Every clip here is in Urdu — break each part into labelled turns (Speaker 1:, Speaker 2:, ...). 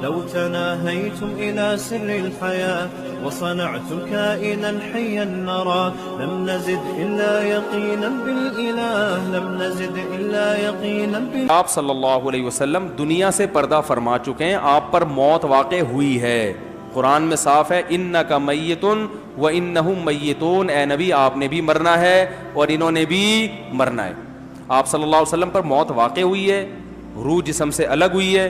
Speaker 1: لو تناهيتم إلى سر الحياة وصنعتم كائنا حيا نرى لم نزد إلا يقينا بالإله لم نزد إلا يقينا بالإله.
Speaker 2: آپ صلی اللہ علیہ وسلم دنیا سے پردہ فرما چکے ہیں, آپ پر موت واقع ہوئی ہے. قرآن میں صاف ہے انک میت و انہم میتون, اے نبی آپ نے بھی مرنا ہے اور انہوں نے بھی مرنا ہے. آپ صلی اللہ علیہ وسلم پر موت واقع ہوئی ہے, روح جسم سے الگ ہوئی ہے,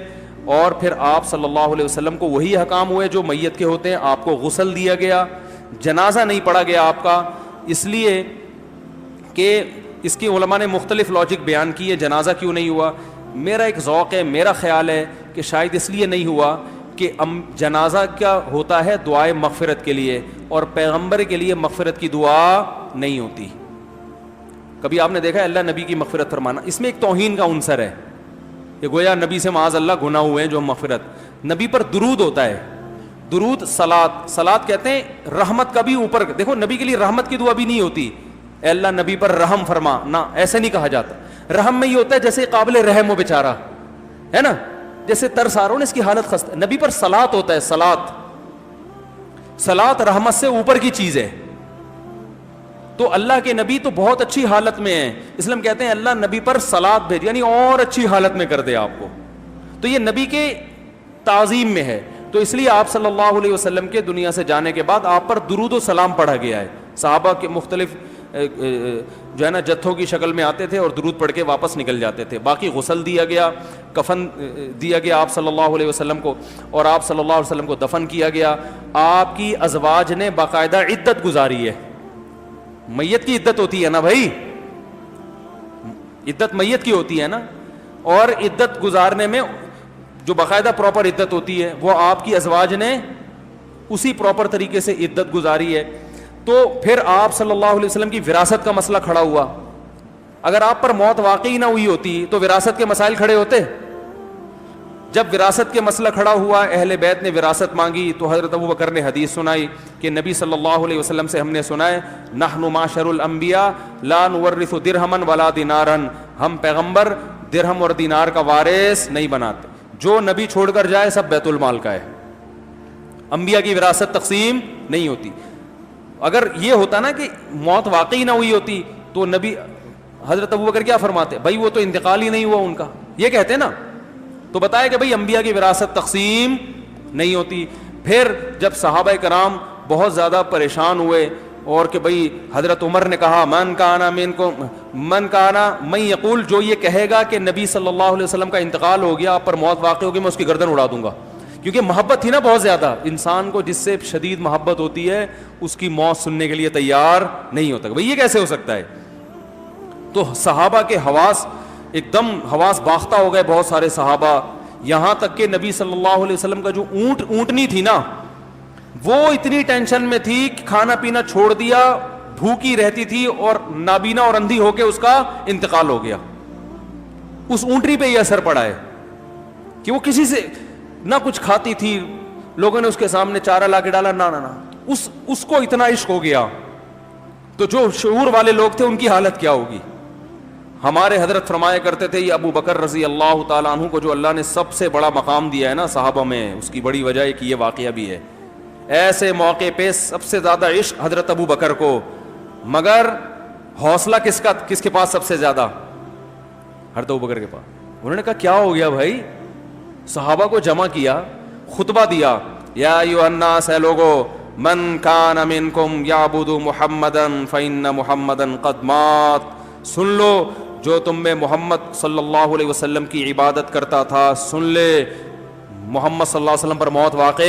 Speaker 2: اور پھر آپ صلی اللہ علیہ وسلم کو وہی حکام ہوئے جو میت کے ہوتے ہیں. آپ کو غسل دیا گیا, جنازہ نہیں پڑھا گیا آپ کا, اس لیے کہ اس کی علماء نے مختلف لاجک بیان کی ہے جنازہ کیوں نہیں ہوا. میرا ایک ذوق ہے, میرا خیال ہے کہ شاید اس لیے نہیں ہوا کہ جنازہ کیا ہوتا ہے دعائے مغفرت کے لیے, اور پیغمبر کے لیے مغفرت کی دعا نہیں ہوتی. کبھی آپ نے دیکھا ہے اللہ نبی کی مغفرت فرمانا؟ اس میں ایک توہین کا عنصر ہے کہ گویا نبی سے معاذ اللہ گناہ ہوئے ہیں جو مغفرت. نبی پر درود ہوتا ہے, درود صلات کہتے ہیں رحمت کا بھی اوپر. دیکھو نبی کے لیے رحمت کی دعا بھی نہیں ہوتی اے اللہ نبی پر رحم فرما, نہ ایسے نہیں کہا جاتا. رحم میں یہ ہوتا ہے جیسے قابل رحم ہو بیچارہ ہے نا, جیسے ترس آ رہا ہو نا, اس کی حالت خستہ. نبی پر صلات ہوتا ہے, صلات رحمت سے اوپر کی چیز ہے. تو اللہ کے نبی تو بہت اچھی حالت میں ہیں, اس لیے ہم کہتے ہیں اللہ نبی پر صلات بھیج, یعنی اور اچھی حالت میں کر دے آپ کو. تو یہ نبی کے تعظیم میں ہے. تو اس لیے آپ صلی اللہ علیہ وسلم کے دنیا سے جانے کے بعد آپ پر درود و سلام پڑھا گیا ہے. صحابہ کے مختلف جو ہے نا جتھوں کی شکل میں آتے تھے اور درود پڑھ کے واپس نکل جاتے تھے. باقی غسل دیا گیا, کفن دیا گیا آپ صلی اللہ علیہ وسلم کو, اور آپ صلی اللہ علیہ وسلم کو دفن کیا گیا. آپ کی ازواج نے باقاعدہ عدت گزاری ہے. میت کی عدت ہوتی ہے نا بھائی, عدت میت کی ہوتی ہے نا, اور عدت گزارنے میں جو باقاعدہ پراپر عدت ہوتی ہے وہ آپ کی ازواج نے اسی پراپر طریقے سے عدت گزاری ہے. تو پھر آپ صلی اللہ علیہ وسلم کی وراثت کا مسئلہ کھڑا ہوا. اگر آپ پر موت واقعی نہ ہوئی ہوتی تو وراثت کے مسائل کھڑے ہوتے. جب وراثت کے مسئلہ کھڑا ہوا, اہل بیت نے وراثت مانگی, تو حضرت ابو بکر نے حدیث سنائی کہ نبی صلی اللہ علیہ وسلم سے ہم نے سنا ہے نحن معاشر الانبیاء لا نورث درہما ولا دینارا, ہم پیغمبر درہم اور دینار کا وارث نہیں بناتے, جو نبی چھوڑ کر جائے سب بیت المال کا ہے. انبیاء کی وراثت تقسیم نہیں ہوتی. اگر یہ ہوتا نا کہ موت واقعی نہ ہوئی ہوتی تو نبی حضرت ابو بکر کیا فرماتے, بھائی وہ تو انتقال ہی نہیں ہوا ان کا, یہ کہتے نا. تو بتایا کہ بھئی انبیاء کی وراثت تقسیم نہیں ہوتی. پھر جب صحابہ کرام بہت زیادہ پریشان ہوئے اور کہ بھئی حضرت عمر نے کہا من کانا من یقول, جو یہ کہے گا کہ نبی صلی اللہ علیہ وسلم کا انتقال ہو گیا, آپ پر موت واقع ہوگی, میں اس کی گردن اڑا دوں گا. کیونکہ محبت تھی نا بہت زیادہ. انسان کو جس سے شدید محبت ہوتی ہے اس کی موت سننے کے لیے تیار نہیں ہوتا. بھئی یہ کیسے ہو سکتا ہے؟ تو صحابہ کے حواس ایک دم حواس باختہ ہو گئے, بہت سارے صحابہ. یہاں تک کہ نبی صلی اللہ علیہ وسلم کا جو اونٹنی تھی نا, وہ اتنی ٹینشن میں تھی کہ کھانا پینا چھوڑ دیا, بھوکی رہتی تھی, اور نابینا اور اندھی ہو کے اس کا انتقال ہو گیا. اس اونٹنی پہ یہ اثر پڑا ہے کہ وہ کسی سے نہ کچھ کھاتی تھی, لوگوں نے اس کے سامنے چارہ لا کے ڈالا, نہ اس کو اتنا عشق ہو گیا. تو جو شعور والے لوگ تھے ان کی حالت کیا ہوگی. ہمارے حضرت فرمایا کرتے تھے یہ ابو بکر رضی اللہ تعالیٰ عنہ کو جو اللہ نے سب سے بڑا مقام دیا ہے نا صحابہ میں, اس کی بڑی وجہ ہے کہ یہ واقعہ بھی ہے. ایسے موقع پہ سب سے زیادہ عشق حضرت ابو بکر کو, مگر حوصلہ کس کے پاس سب سے زیادہ؟ حضرت ابو بکر کے پاس. انہوں نے کہا کیا ہو گیا بھائی؟ صحابہ کو جمع کیا, خطبہ دیا, یا ایھا الناس, اے لوگو, من کان منکم یعبد محمدا فإن محمدا قد مات, سن لو جو تم میں محمد صلی اللہ علیہ وسلم کی عبادت کرتا تھا سن لے, محمد صلی اللہ علیہ وسلم پر موت واقع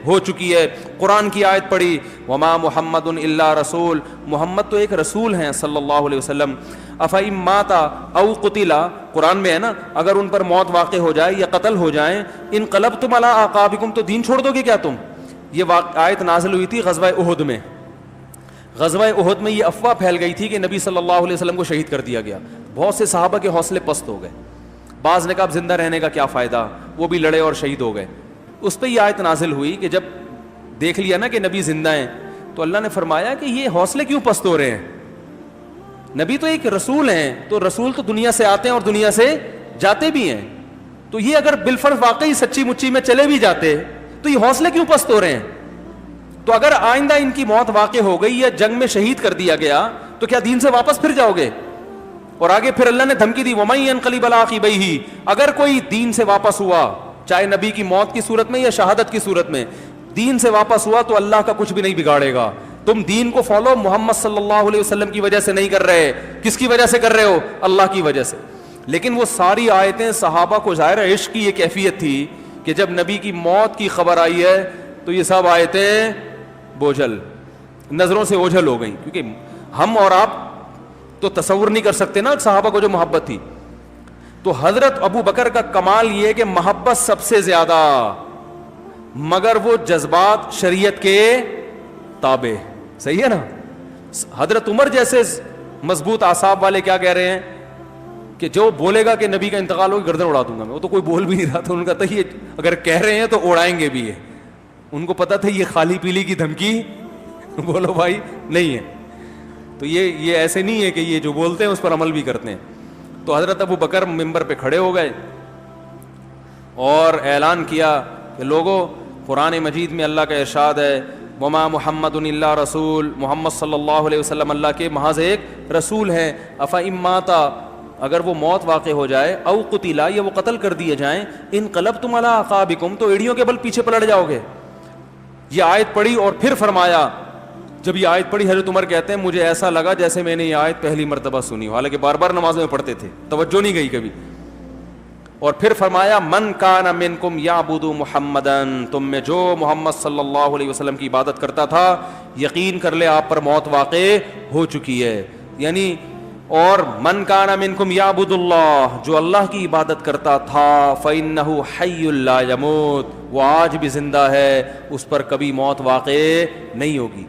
Speaker 2: ہو چکی ہے. قرآن کی آیت پڑھی وما محمد الا رسول, محمد تو ایک رسول ہیں صلی اللہ علیہ وسلم. افإن مات او قتل, قرآن میں ہے نا, اگر ان پر موت واقع ہو جائے یا قتل ہو جائیں, انقلبتم علی اعقابکم, تو دین چھوڑ دو گے کیا تم؟ یہ آیت نازل ہوئی تھی غزوہ احد میں. غزوہ احد میں یہ افواہ پھیل گئی تھی کہ نبی صلی اللہ علیہ وسلم کو شہید کر دیا گیا. بہت سے صحابہ کے حوصلے پست ہو گئے. بعض نے کہا اب زندہ رہنے کا کیا فائدہ, وہ بھی لڑے اور شہید ہو گئے. اس پہ یہ آیت نازل ہوئی کہ جب دیکھ لیا نا کہ نبی زندہ ہیں, تو اللہ نے فرمایا کہ یہ حوصلے کیوں پست ہو رہے ہیں؟ نبی تو ایک رسول ہیں, تو رسول تو دنیا سے آتے ہیں اور دنیا سے جاتے بھی ہیں. تو یہ اگر بالفرض واقعی سچی مچی میں چلے بھی جاتے تو یہ حوصلے کیوں پست ہو رہے ہیں؟ تو اگر آئندہ ان کی موت واقع ہو گئی یا جنگ میں شہید کر دیا گیا تو کیا دین سے واپس پھر جاؤ گے؟ اور آگے پھر اللہ نے دھمکی دی وَمَن يَنقَلِبْ عَلَىٰ عَقِبَيْهِ، اگر کوئی دین سے واپس ہوا، چاہے نبی کی موت کی صورت میں یا شہادت کی صورت میں، دین سے واپس ہوا تو اللہ کا کچھ بھی نہیں بگاڑے گا. تم دین کو فالو محمد صلی اللہ علیہ وسلم کی وجہ سے نہیں کر رہے. کس کی وجہ سے کر رہے ہو؟ اللہ کی وجہ سے. لیکن وہ ساری آیتیں صحابہ کو ظاہر عشق کی یہ کیفیت تھی کہ جب نبی کی موت کی خبر آئی ہے تو یہ سب آیتیں بوجھل، نظروں سے اوجھل ہو گئیں. کیونکہ ہم اور آپ تو تصور نہیں کر سکتے نا صحابہ کو جو محبت تھی. تو حضرت ابو بکر کا کمال یہ کہ محبت سب سے زیادہ، مگر وہ جذبات شریعت کے تابع. صحیح ہے نا؟ حضرت عمر جیسے مضبوط اعصاب والے کیا کہہ رہے ہیں کہ جو بولے گا کہ نبی کا انتقال ہو گردن اڑا دوں گا میں، وہ تو کوئی بول بھی نہیں رہا تھا. ان کا تو یہ اگر کہہ رہے ہیں تو اڑائیں گے بھی. ہے ان کو پتا تھا یہ خالی پیلی کی دھمکی بولو بھائی نہیں ہے. تو یہ ایسے نہیں ہے کہ یہ جو بولتے ہیں اس پر عمل بھی کرتے ہیں. تو حضرت ابو بکر ممبر پہ کھڑے ہو گئے اور اعلان کیا کہ لوگوں، قرآن مجید میں اللہ کا ارشاد ہے وما محمد الا رسول، محمد صلی اللہ علیہ وسلم اللہ کے محض ایک رسول ہیں. افإن مات، اگر وہ موت واقع ہو جائے، او قتلا، یا وہ قتل کر دیے جائیں، انقلبتم علی اعقابکم، تو ایڑیوں کے بل پیچھے پلٹ جاؤ گے. یہ آیت پڑھی اور پھر فرمایا، جب یہ آیت پڑھی حضرت عمر کہتے ہیں مجھے ایسا لگا جیسے میں نے یہ آیت پہلی مرتبہ سنی ہو، حالانکہ بار بار نمازوں میں پڑھتے تھے، توجہ نہیں گئی کبھی. اور پھر فرمایا من کان منکم یعبد محمدن، تم میں جو محمد صلی اللہ علیہ وسلم کی عبادت کرتا تھا یقین کر لے آپ پر موت واقع ہو چکی ہے. یعنی اور من کان منکم یعبد اللہ، جو اللہ کی عبادت کرتا تھا فإنہ حی لا یموت، وہ آج بھی زندہ ہے، اس پر کبھی موت واقع نہیں ہوگی.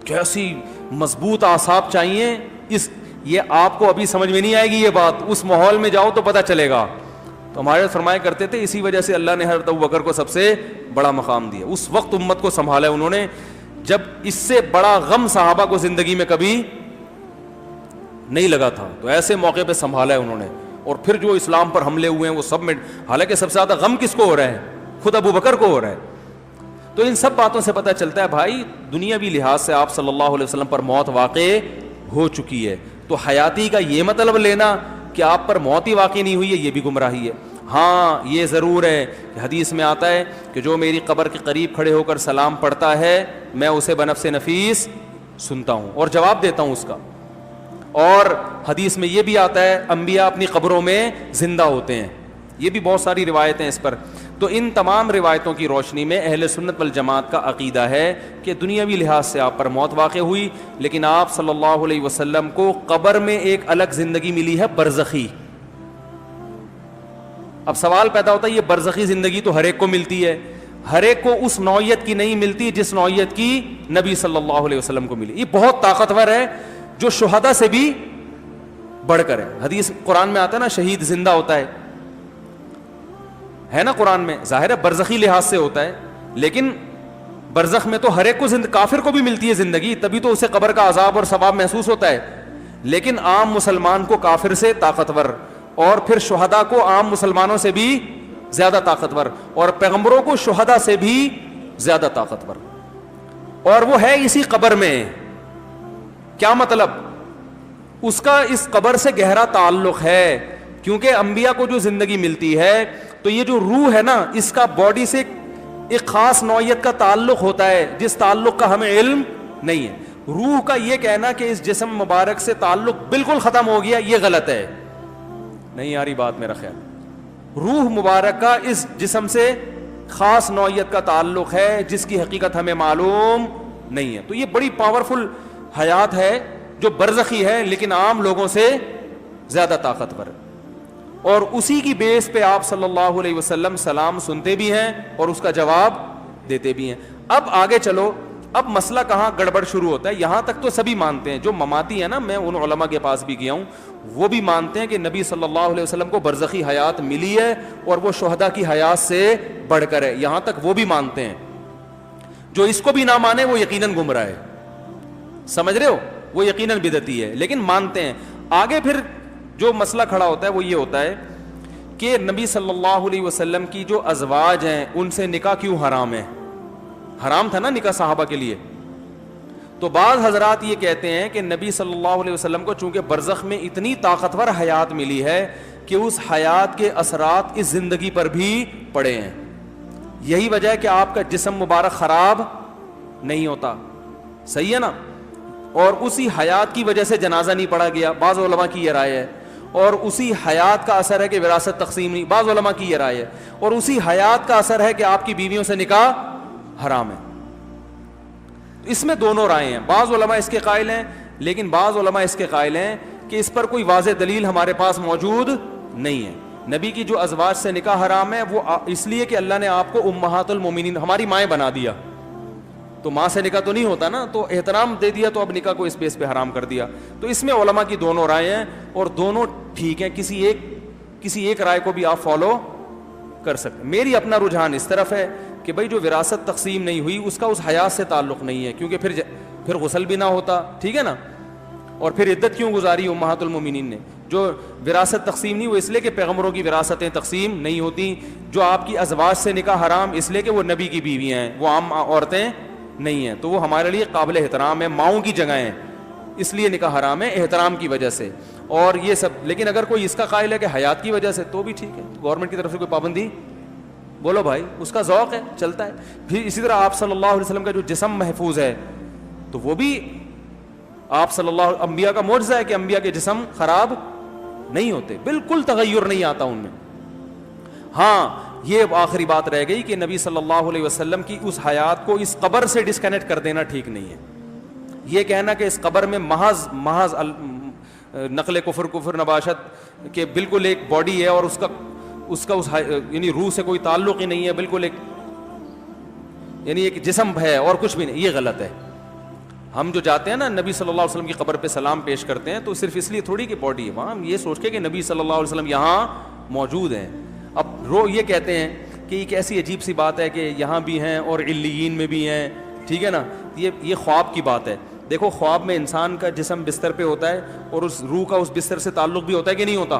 Speaker 2: کیسی مضبوط اعصاب چاہیے. یہ آپ کو ابھی سمجھ میں نہیں آئے گی یہ بات، اس ماحول میں جاؤ تو پتہ چلے گا. تو ہمارے فرمایا کرتے تھے اسی وجہ سے اللہ نے حضرت ابو بکر کو سب سے بڑا مقام دیا. اس وقت امت کو سنبھالا انہوں نے جب اس سے بڑا غم صحابہ کو زندگی میں کبھی نہیں لگا تھا، تو ایسے موقع پہ سنبھالا ہے انہوں نے. اور پھر جو اسلام پر حملے ہوئے ہیں وہ سب میں، حالانکہ سب سے زیادہ غم کس کو ہو رہا ہے؟ خود ابو بکر کو ہو رہا ہے. تو ان سب باتوں سے پتہ چلتا ہے بھائی دنیاوی لحاظ سے آپ صلی اللہ علیہ وسلم پر موت واقع ہو چکی ہے. تو حیاتی کا یہ مطلب لینا کہ آپ پر موت ہی واقع نہیں ہوئی ہے، یہ بھی گمراہی ہے. ہاں یہ ضرور ہے کہ حدیث میں آتا ہے کہ جو میری قبر کے قریب کھڑے ہو کر سلام پڑھتا ہے میں اسے بنفس نفیس سنتا ہوں اور جواب دیتا ہوں اس کا. اور حدیث میں یہ بھی آتا ہے انبیاء اپنی قبروں میں زندہ ہوتے ہیں. یہ بھی بہت ساری روایتیں اس پر. تو ان تمام روایتوں کی روشنی میں اہل سنت والجماعت کا عقیدہ ہے کہ دنیاوی لحاظ سے آپ پر موت واقع ہوئی، لیکن آپ صلی اللہ علیہ وسلم کو قبر میں ایک الگ زندگی ملی ہے، برزخی. اب سوال پیدا ہوتا ہے یہ برزخی زندگی تو ہر ایک کو ملتی ہے، ہر ایک کو اس نوعیت کی نہیں ملتی جس نوعیت کی نبی صلی اللہ علیہ وسلم کو ملی. یہ بہت طاقتور ہے جو شہداء سے بھی بڑھ کر ہے. حدیث قرآن میں آتا ہے نا شہید زندہ ہوتا ہے نا قرآن میں. ظاہر ہے برزخی لحاظ سے ہوتا ہے، لیکن برزخ میں تو ہر ایک کو کافر کو بھی ملتی ہے زندگی، تبھی تو اسے قبر کا عذاب اور ثواب محسوس ہوتا ہے. لیکن عام مسلمان کو کافر سے طاقتور، اور پھر شہداء کو عام مسلمانوں سے بھی زیادہ طاقتور، اور پیغمبروں کو شہداء سے بھی زیادہ طاقتور. اور وہ ہے اسی قبر میں. کیا مطلب؟ اس کا اس قبر سے گہرا تعلق ہے، کیونکہ انبیاء کو جو زندگی ملتی ہے تو یہ جو روح ہے نا اس کا باڈی سے ایک خاص نوعیت کا تعلق ہوتا ہے جس تعلق کا ہمیں علم نہیں ہے. روح کا یہ کہنا کہ اس جسم مبارک سے تعلق بالکل ختم ہو گیا یہ غلط ہے. نہیں آ رہی بات میرا خیال. روح مبارک کا اس جسم سے خاص نوعیت کا تعلق ہے جس کی حقیقت ہمیں معلوم نہیں ہے. تو یہ بڑی پاورفل حیات ہے جو برزخی ہے لیکن عام لوگوں سے زیادہ طاقتور ہے. اور اسی کی بیس پہ آپ صلی اللہ علیہ وسلم سلام سنتے بھی ہیں اور اس کا جواب دیتے بھی ہیں. اب آگے چلو، اب مسئلہ کہاں گڑبڑ شروع ہوتا ہے. یہاں تک تو سبھی مانتے ہیں، جو مماتی ہیں نا، میں ان علماء کے پاس بھی گیا ہوں، وہ بھی مانتے ہیں کہ نبی صلی اللہ علیہ وسلم کو برزخی حیات ملی ہے اور وہ شہداء کی حیات سے بڑھ کر ہے. یہاں تک وہ بھی مانتے ہیں. جو اس کو بھی نہ مانے وہ یقیناً گمراہ ہے. سمجھ رہے ہو؟ وہ یقیناً بدعتی ہے لیکن مانتے ہیں. آگے پھر جو مسئلہ کھڑا ہوتا ہے وہ یہ ہوتا ہے کہ نبی صلی اللہ علیہ وسلم کی جو ازواج ہیں ان سے نکاح کیوں حرام ہے؟ حرام تھا نا نکاح صحابہ کے لیے. تو بعض حضرات یہ کہتے ہیں کہ نبی صلی اللہ علیہ وسلم کو چونکہ برزخ میں اتنی طاقتور حیات ملی ہے کہ اس حیات کے اثرات اس زندگی پر بھی پڑے ہیں. یہی وجہ ہے کہ آپ کا جسم مبارک خراب نہیں ہوتا. صحیح ہے نا؟ اور اسی حیات کی وجہ سے جنازہ نہیں پڑھا گیا، بعض علماء کی یہ رائے ہے. اور اسی حیات کا اثر ہے کہ وراثت تقسیم نہیں، بعض علماء کی یہ رائے ہے. اور اسی حیات کا اثر ہے کہ آپ کی بیویوں سے نکاح حرام ہے. اس میں دونوں رائے ہیں. بعض علماء اس کے قائل ہیں، لیکن بعض علماء اس کے قائل ہیں کہ اس پر کوئی واضح دلیل ہمارے پاس موجود نہیں ہے. نبی کی جو ازواج سے نکاح حرام ہے وہ اس لیے کہ اللہ نے آپ کو امہات المومنین، ہماری مائیں بنا دیا. تو ماں سے نکاح تو نہیں ہوتا نا، تو احترام دے دیا تو اب نکاح کو اس بیس پہ حرام کر دیا. تو اس میں علماء کی دونوں رائے ہیں اور دونوں ٹھیک ہیں. کسی ایک رائے کو بھی آپ فالو کر سکتے. میری اپنا رجحان اس طرف ہے کہ بھائی جو وراثت تقسیم نہیں ہوئی اس کا اس حیات سے تعلق نہیں ہے، کیونکہ پھر غسل بھی نہ ہوتا. ٹھیک ہے نا؟ اور پھر عدت کیوں گزاری امہات المومنین نے؟ جو وراثت تقسیم نہیں وہ اس لیے کہ پیغمبروں کی وراثتیں تقسیم نہیں ہوتی. جو آپ کی ازواج سے نکاح حرام اس لیے کہ وہ نبی کی بیویاں ہیں، وہ عام عورتیں نہیں ہیں. تو وہ ہمارے لیے قابل احترام ہے، ماؤں کی جگہ ہیں، اس لیے نکاح حرام ہے احترام کی وجہ سے. اور یہ سب. لیکن اگر کوئی اس کا قائل ہے کہ حیات کی وجہ سے تو بھی ٹھیک ہے، گورنمنٹ کی طرف سے کوئی پابندی، بولو بھائی، اس کا ذوق ہے، چلتا ہے. پھر اسی طرح آپ صلی اللہ علیہ وسلم کا جو جسم محفوظ ہے تو وہ بھی آپ صلی اللہ، انبیاء کا معجزہ ہے کہ انبیاء کے جسم خراب نہیں ہوتے، بالکل تغیر نہیں آتا ان میں. ہاں یہ آخری بات رہ گئی کہ نبی صلی اللہ علیہ وسلم کی اس حیات کو اس قبر سے ڈسکنیکٹ کر دینا ٹھیک نہیں ہے. یہ کہنا کہ اس قبر میں محض نقل کفر نباشت کہ بالکل ایک باڈی ہے اور اس کا یعنی روح سے کوئی تعلق ہی نہیں ہے، بالکل ایک جسم ہے اور کچھ بھی نہیں، یہ غلط ہے. ہم جو جاتے ہیں نا نبی صلی اللہ علیہ وسلم کی قبر پہ سلام پیش کرتے ہیں تو صرف اس لیے تھوڑی کہ باڈی ہے وہاں، ہم یہ سوچ کے کہ نبی صلی اللہ علیہ وسلم یہاں موجود ہیں. اب یہ کہتے ہیں کہ ایک ایسی عجیب سی بات ہے کہ یہاں بھی ہیں اور علیین میں بھی ہیں. ٹھیک ہے نا؟ یہ خواب کی بات ہے. دیکھو خواب میں انسان کا جسم بستر پہ ہوتا ہے اور اس روح کا اس بستر سے تعلق بھی ہوتا ہے کہ نہیں ہوتا،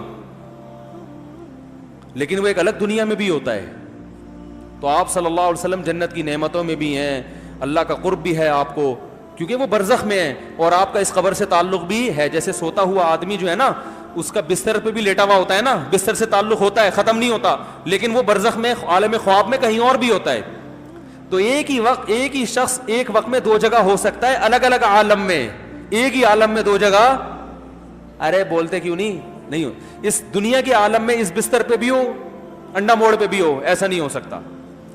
Speaker 2: لیکن وہ ایک الگ دنیا میں بھی ہوتا ہے. تو آپ صلی اللہ علیہ وسلم جنت کی نعمتوں میں بھی ہیں، اللہ کا قرب بھی ہے آپ کو، کیونکہ وہ برزخ میں ہیں اور آپ کا اس قبر سے تعلق بھی ہے. جیسے سوتا ہوا آدمی جو ہے نا اس کا بستر پہ بھی لیٹا ہوا ہوتا ہے نا، بستر سے تعلق ہوتا ہے، ختم نہیں ہوتا، لیکن وہ برزخ میں عالم خواب میں کہیں اور بھی ہوتا ہے. تو ایک ہی شخص ایک وقت میں دو جگہ ہو سکتا ہے، الگ الگ عالم میں، ایک ہی عالم میں دو جگہ. ارے بولتے کیوں نہیں ہو؟ اس دنیا کے عالم میں اس بستر پہ بھی ہو، انڈا موڑ پہ بھی ہو، ایسا نہیں ہو سکتا.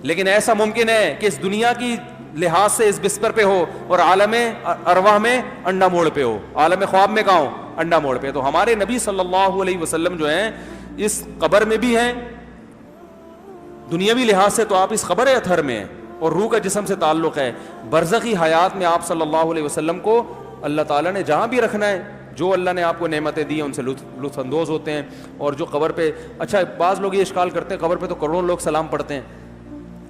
Speaker 2: لیکن ایسا ممکن ہے کہ اس دنیا کی لحاظ سے اس بستر پہ ہو اور عالم ارواح میں انڈا موڑ پہ ہو، عالم خواب میں کہاں ہو؟ انڈا موڑ پہ. تو ہمارے نبی صلی اللہ علیہ وسلم جو ہیں اس قبر میں بھی ہیں، دنیاوی لحاظ سے تو آپ اس قبر اطہر میں ہیں اور روح کا جسم سے تعلق ہے. برزخی حیات میں آپ صلی اللہ علیہ وسلم کو اللہ تعالیٰ نے جہاں بھی رکھنا ہے، جو اللہ نے آپ کو نعمتیں دی ہیں ان سے لطف اندوز ہوتے ہیں. اور جو قبر پہ، اچھا بعض لوگ یہ اشکال کرتے ہیں قبر پہ تو کروڑوں لوگ سلام پڑھتے ہیں،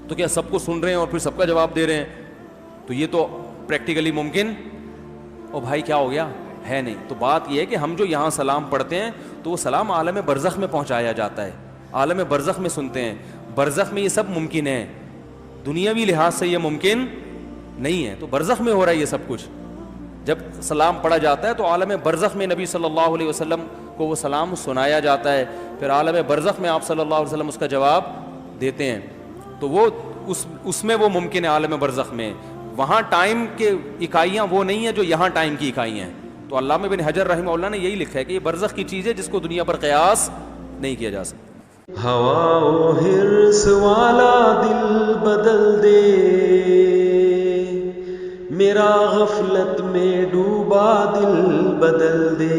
Speaker 2: تو کیا سب کو سن رہے ہیں اور پھر سب کا جواب دے رہے ہیں؟ تو یہ تو پریکٹیکلی ممکن او بھائی کیا ہو گیا ہے نہیں. تو بات یہ ہے کہ ہم جو یہاں سلام پڑھتے ہیں تو وہ سلام عالم برزخ میں پہنچایا جاتا ہے، عالم برزخ میں سنتے ہیں. برزخ میں یہ سب ممکن ہے، دنیاوی لحاظ سے یہ ممکن نہیں ہے. تو برزخ میں ہو رہا ہے یہ سب کچھ. جب سلام پڑھا جاتا ہے تو عالم برزخ میں نبی صلی اللہ علیہ وسلم کو وہ سلام سنایا جاتا ہے، پھر عالم برزخ میں آپ صلی اللہ علیہ وسلم اس کا جواب دیتے ہیں. تو وہ اس میں وہ ممکن ہے عالم برزخ میں. وہاں ٹائم کے اکائیاں وہ نہیں ہیں جو یہاں ٹائم کی اکائیاں ہیں. تو علامہ ابن حجر رحمہ اللہ نے یہی لکھا ہے کہ یہ برزخ کی چیز ہے جس کو دنیا پر قیاس نہیں کیا جا سکتا.
Speaker 1: ہوا و حرص والا دل بدل دے، میرا غفلت میں ڈوبا دل بدل دے.